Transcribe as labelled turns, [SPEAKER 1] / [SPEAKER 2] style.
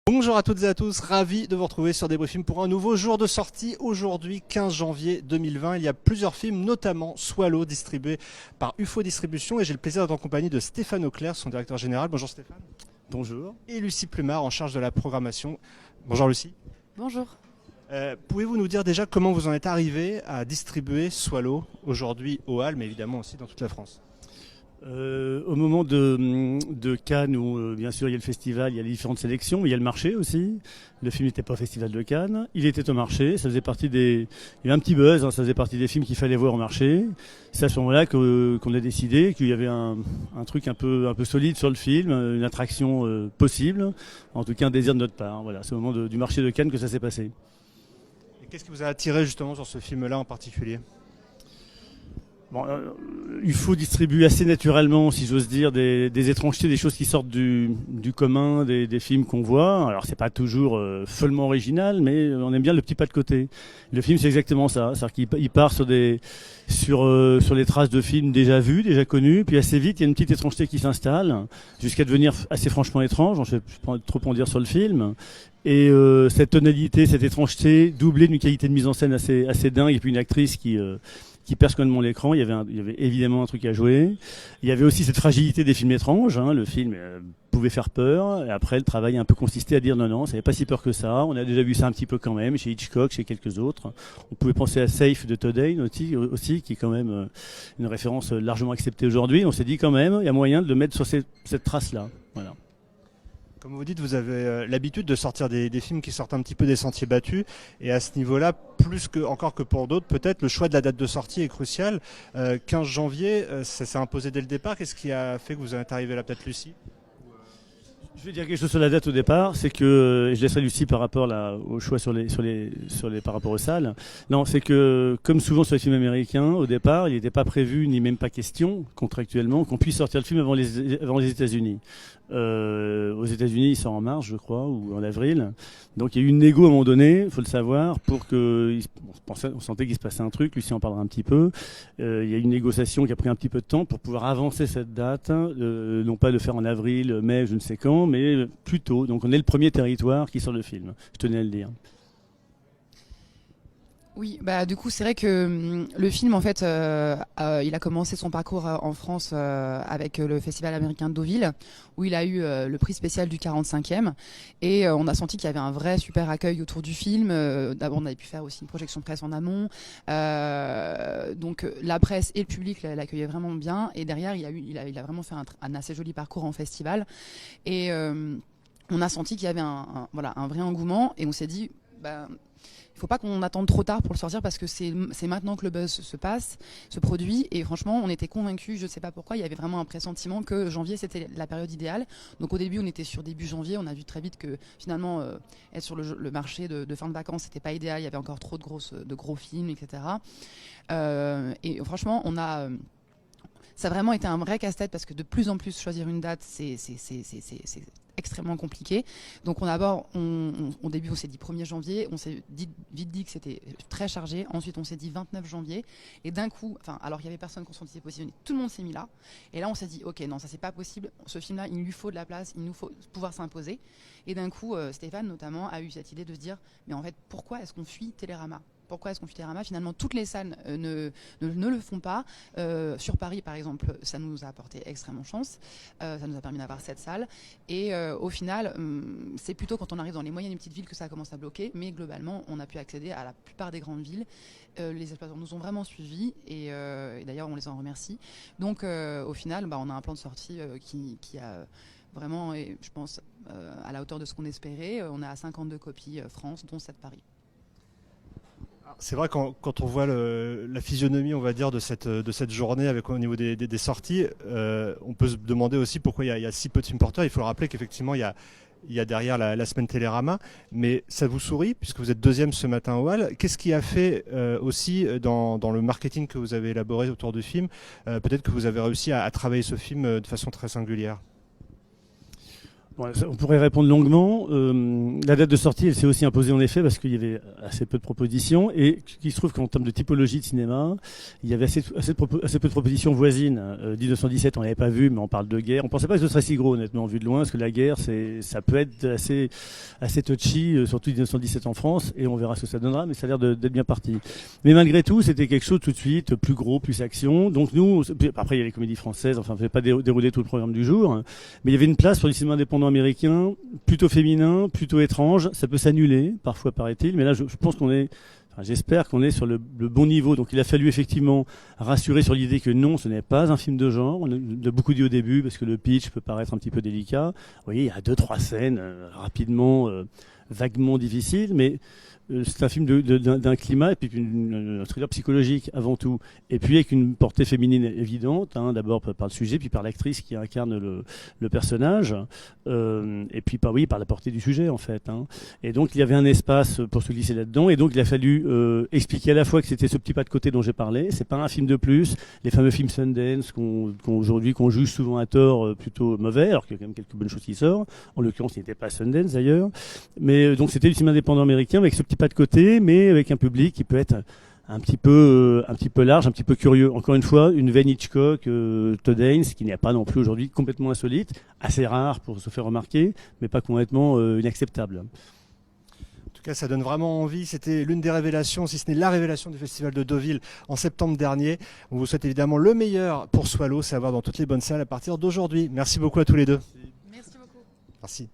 [SPEAKER 1] Bonjour à toutes et à tous, ravi de vous retrouver sur Débriefing pour un nouveau jour de sortie. Aujourd'hui, 15 janvier 2020, il y a plusieurs films, notamment Swallow, distribué par UFO Distribution. Et j'ai le plaisir d'être en compagnie de Stéphane Auclair, son directeur général. Bonjour Stéphane.
[SPEAKER 2] Bonjour.
[SPEAKER 1] Et Lucie Plumard, en charge de la programmation. Bonjour Lucie.
[SPEAKER 3] Bonjour.
[SPEAKER 1] Pouvez-vous nous dire déjà comment vous en êtes arrivé à distribuer Swallow aujourd'hui au Halles, mais évidemment aussi dans toute la France?
[SPEAKER 2] Au moment de Cannes, où bien sûr il y a le festival, il y a les différentes sélections, il y a le marché aussi. Le film n'était pas au festival de Cannes, il était au marché, ça faisait partie des... Il y avait un petit buzz, hein, ça faisait partie des films qu'il fallait voir au marché. C'est à ce moment-là qu'on a décidé qu'il y avait un truc un peu solide sur le film, une attraction possible, en tout cas un désir de notre part. Voilà, c'est au moment du marché de Cannes que ça s'est passé.
[SPEAKER 1] Et qu'est-ce qui vous a attiré justement sur ce film-là en particulier?
[SPEAKER 2] Bon, il faut distribuer assez naturellement, si j'ose dire, des étrangetés, des choses qui sortent du commun, des films qu'on voit. Alors c'est pas toujours follement original, mais on aime bien le petit pas de côté. Le film, c'est exactement ça, c'est-à-dire qu'il part sur les traces de films déjà vus, déjà connus, puis assez vite il y a une petite étrangeté qui s'installe, jusqu'à devenir assez franchement étrange. Je ne vais pas trop en dire sur le film. Et cette tonalité, cette étrangeté, doublée d'une qualité de mise en scène assez dingue, et puis une actrice qui perce complètement l'écran. Il y avait évidemment un truc à jouer. Il y avait aussi cette fragilité des films étranges. Hein. Le film pouvait faire peur. Et après, le travail a un peu consisté à dire non, ça n'avait pas si peur que ça. On a déjà vu ça un petit peu quand même chez Hitchcock, chez quelques autres. On pouvait penser à Safe de Todd Haynes aussi, qui est quand même une référence largement acceptée aujourd'hui. On s'est dit quand même, il y a moyen de le mettre sur cette trace-là. Voilà.
[SPEAKER 1] Comme vous dites, vous avez l'habitude de sortir des films qui sortent un petit peu des sentiers battus. Et à ce niveau-là, encore que pour d'autres, peut-être, le choix de la date de sortie est crucial. 15 janvier, ça s'est imposé dès le départ. Qu'est-ce qui a fait que vous en êtes arrivé là, peut-être Lucie?
[SPEAKER 2] Je vais dire quelque chose sur la date au départ, c'est que, et je laisserai Lucie par rapport au choix par rapport aux salles. Non, c'est que, comme souvent sur les films américains, au départ, il n'était pas prévu, ni même pas question, contractuellement, qu'on puisse sortir le film avant les États-Unis. Aux États-Unis, il sort en mars, je crois, ou en avril. Donc il y a eu une négo à un moment donné, il faut le savoir, pour que on sentait qu'il se passait un truc. Lucie en parlera un petit peu. Il y a eu une négociation qui a pris un petit peu de temps pour pouvoir avancer cette date, non pas le faire en avril, mai, je ne sais quand, mais plus tôt. Donc on est le premier territoire qui sort le film. Je tenais à le dire.
[SPEAKER 3] Oui, bah du coup c'est vrai que le film en fait, il a commencé son parcours en France avec le Festival américain de Deauville, où il a eu le prix spécial du 45e, et on a senti qu'il y avait un vrai super accueil autour du film. D'abord on avait pu faire aussi une projection de presse en amont, donc la presse et le public l'accueillaient vraiment bien, et derrière il a vraiment fait un assez joli parcours en festival, et on a senti qu'il y avait un vrai engouement, et on s'est dit il faut pas qu'on attende trop tard pour le sortir, parce que c'est maintenant que le buzz se produit, et franchement on était convaincus, je sais pas pourquoi, il y avait vraiment un pressentiment que janvier c'était la période idéale. Donc au début on était sur début janvier, on a vu très vite que finalement être sur le marché de fin de vacances c'était pas idéal, il y avait encore trop de gros films, etc. Et franchement ça a vraiment été un vrai casse-tête, parce que de plus en plus choisir une date c'est extrêmement compliqué. Donc au début on s'est dit 1er janvier, on s'est vite dit que c'était très chargé. Ensuite on s'est dit 29 janvier, et d'un coup, alors qu'il y avait personne qu'on s'était positionné, tout le monde s'est mis là, et là on s'est dit ok, non, ça c'est pas possible, ce film là il lui faut de la place, il nous faut pouvoir s'imposer. Et d'un coup Stéphane notamment a eu cette idée de se dire mais en fait pourquoi est-ce qu'on fuit Télérama? Pourquoi est-ce qu'on fuit Télérama? Finalement, toutes les salles ne le font pas. Sur Paris, par exemple, ça nous a apporté extrêmement chance. Ça nous a permis d'avoir 7 salles. Et au final, c'est plutôt quand on arrive dans les moyennes et petites villes que ça commence à bloquer. Mais globalement, on a pu accéder à la plupart des grandes villes. Les exploitants nous ont vraiment suivis. Et d'ailleurs, on les en remercie. Donc, au final, on a un plan de sortie qui a vraiment, et je pense, à la hauteur de ce qu'on espérait. On est à 52 copies France, dont 7 Paris.
[SPEAKER 1] C'est vrai, quand on voit la physionomie, on va dire, de cette journée au niveau des sorties, on peut se demander aussi pourquoi il y a si peu de films porteurs. Il faut le rappeler qu'effectivement, il y a derrière la semaine Télérama, mais ça vous sourit puisque vous êtes deuxième ce matin au Hall. Qu'est-ce qui a fait aussi dans le marketing que vous avez élaboré autour du film, peut-être que vous avez réussi à travailler ce film de façon très singulière?
[SPEAKER 2] Bon, on pourrait répondre longuement. La date de sortie, elle s'est aussi imposée en effet parce qu'il y avait assez peu de propositions et qu'il se trouve qu'en termes de typologie de cinéma, il y avait assez peu de propositions voisines. 1917, on l'avait pas vu, mais on parle de guerre. On pensait pas que ce serait si gros, honnêtement, vu de loin, parce que la guerre, ça peut être assez touchy, surtout 1917 en France, et on verra ce que ça donnera, mais ça a l'air d'être bien parti. Mais malgré tout, c'était quelque chose tout de suite plus gros, plus action. Donc nous, après il y a les comédies françaises, enfin, on ne fait pas dérouler tout le programme du jour, mais il y avait une place pour les cinémas indépendants américain, plutôt féminin, plutôt étrange. Ça peut s'annuler, parfois paraît-il, mais là je pense j'espère qu'on est sur le bon niveau. Donc il a fallu effectivement rassurer sur l'idée que non, ce n'est pas un film de genre. On a beaucoup dit au début parce que le pitch peut paraître un petit peu délicat. Vous voyez, il y a 2-3 scènes rapidement, vaguement difficiles, mais c'est un film d'un climat et puis un thriller psychologique avant tout, et puis avec une portée féminine évidente, d'abord par le sujet, puis par l'actrice qui incarne le personnage, et puis par la portée du sujet en fait. Et donc il y avait un espace pour se glisser là-dedans, et donc il a fallu expliquer à la fois que c'était ce petit pas de côté dont j'ai parlé. C'est pas un film de plus, les fameux films Sundance qu'on juge souvent à tort plutôt mauvais, alors qu'il y a quand même quelques bonnes choses qui sortent. En l'occurrence, il n'était pas Sundance d'ailleurs, mais donc c'était du cinéma indépendant américain avec ce petit pas de côté, mais avec un public qui peut être un petit peu large, un petit peu curieux. Encore une fois, une veine Hitchcock, Todd Haynes, qui n'y a pas non plus aujourd'hui, complètement insolite, assez rare pour se faire remarquer, mais pas complètement inacceptable.
[SPEAKER 1] En tout cas, ça donne vraiment envie. C'était l'une des révélations, si ce n'est la révélation du Festival de Deauville en septembre dernier. On vous souhaite évidemment le meilleur pour Swallow, c'est à voir dans toutes les bonnes salles à partir d'aujourd'hui. Merci beaucoup à tous les deux.
[SPEAKER 3] Merci beaucoup.
[SPEAKER 1] Merci.